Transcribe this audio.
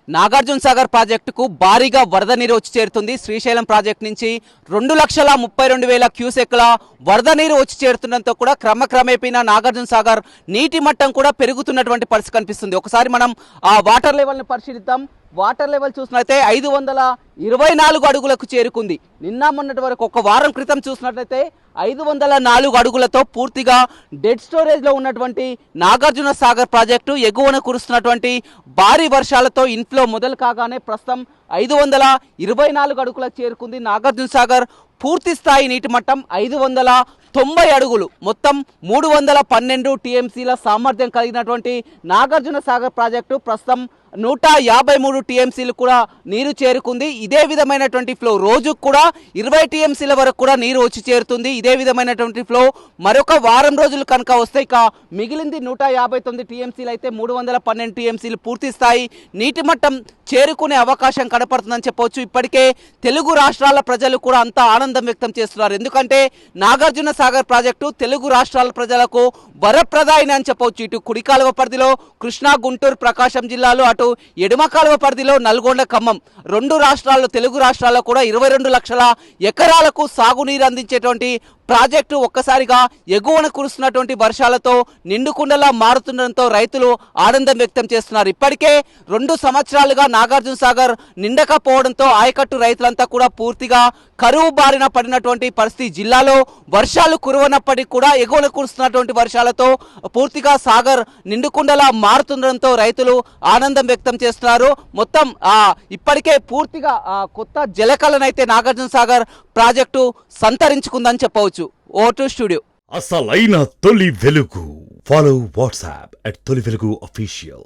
నాగార్జున సాగర్ ప్రాజెక్టుకు భారీగా వరద నీరు వచ్చి చేరుతుంది. శ్రీశైలం ప్రాజెక్టు నుంచి 2,32,000 క్యూసెక్ల వరద నీరు వచ్చి చేరుతుండటంతో కూడా క్రమక్రమేపీన నాగార్జున సాగర్ నీటి మట్టం కూడా పెరుగుతున్నటువంటి పరిస్థితి కనిపిస్తుంది. ఒకసారి మనం ఆ వాటర్ లెవెల్ని పరిశీలిద్దాం. వాటర్ లెవెల్ చూసినట్లయితే 524 అడుగులకు చేరుకుంది. నిన్న మొన్నటి వరకు ఒక వారం క్రితం చూసినట్లయితే 504 అడుగులతో పూర్తిగా డెడ్ స్టోరేజ్లో ఉన్నటువంటి నాగార్జున సాగర్ ప్రాజెక్టు ఎగువన కురుస్తున్నటువంటి భారీ వర్షాలతో ఇన్ఫ్లో మొదలు కాగానే ప్రస్తుతం 524 అడుగులకు చేరుకుంది. నాగార్జున సాగర్ పూర్తి స్థాయి నీటి మట్టం 590 అడుగులు. మొత్తం 312 టీఎంసీల సామర్థ్యం కలిగినటువంటి నాగార్జున సాగర్ ప్రాజెక్టు ప్రస్తుతం 153 టీఎంసీలు కూడా నీరు చేరుకుంది. ఇదే విధమైనటువంటి ఫ్లో రోజుకు కూడా 20 టీఎంసీల వరకు కూడా నీరు వచ్చి చేరుతుంది. ఇదే విధమైనటువంటి ఫ్లో మరొక వారం రోజులు కనుక వస్తే ఇక మిగిలింది 159 టీఎంసీలు అయితే 312 టీఎంసీలు పూర్తి స్థాయి నీటి మట్టం చేరుకునే అవకాశం కనపడుతుందని చెప్పవచ్చు. ఇప్పటికే తెలుగు రాష్ట్రాల ప్రజలు కూడా అంతా ఆనందం వ్యక్తం చేస్తున్నారు. ఎందుకంటే నాగార్జున సాగర్ ప్రాజెక్టు తెలుగు రాష్ట్రాల ప్రజలకు వరప్రదాయిని అని చెప్పవచ్చు. ఇటు కుడి కాలువ పరిధిలో కృష్ణా, గుంటూరు, ప్రకాశం జిల్లాలు, అటు ఎడమ కాలువ పరిధిలో నల్గొండ, ఖమ్మం రెండు రాష్ట్రాల్లో తెలుగు రాష్ట్రాల్లో కూడా 22 లక్షల ఎకరాలకు సాగునీరు అందించేటువంటి ప్రాజెక్టు ఒక్కసారిగా ఎగువన కురుస్తున్నటువంటి వర్షాలతో నిండుకుండలా మారుతుండటంతో రైతులు ఆనందం వ్యక్తం చేస్తున్నారు. ఇప్పటికే 2 సంవత్సరాలుగా నాగార్జున సాగర్ నిండకపోవడంతో ఆయకట్టు రైతులంతా కూడా పూర్తిగా కరువు బారిన పడినటువంటి పరిస్థితి. జిల్లాలో వర్షాలు కురవనప్పటికీ కూడా ఎగువన కురుస్తున్నటువంటి వర్షాలతో పూర్తిగా సాగర్ నిండుకుండలా మారుతుండడంతో రైతులు ఆనందం వ్యక్తం చేస్తున్నారు. మొత్తం ఇప్పటికే పూర్తిగా కొత్త జలకళనైతే నాగార్జున సాగర్ ప్రాజెక్టు సంతరించుకుందని చెప్పవచ్చు. ఓటు స్టూడియో అసలైన తొలి వెలుగు. ఫాలో వాట్సాప్ @తొలి వెలుగు అఫీషియల్.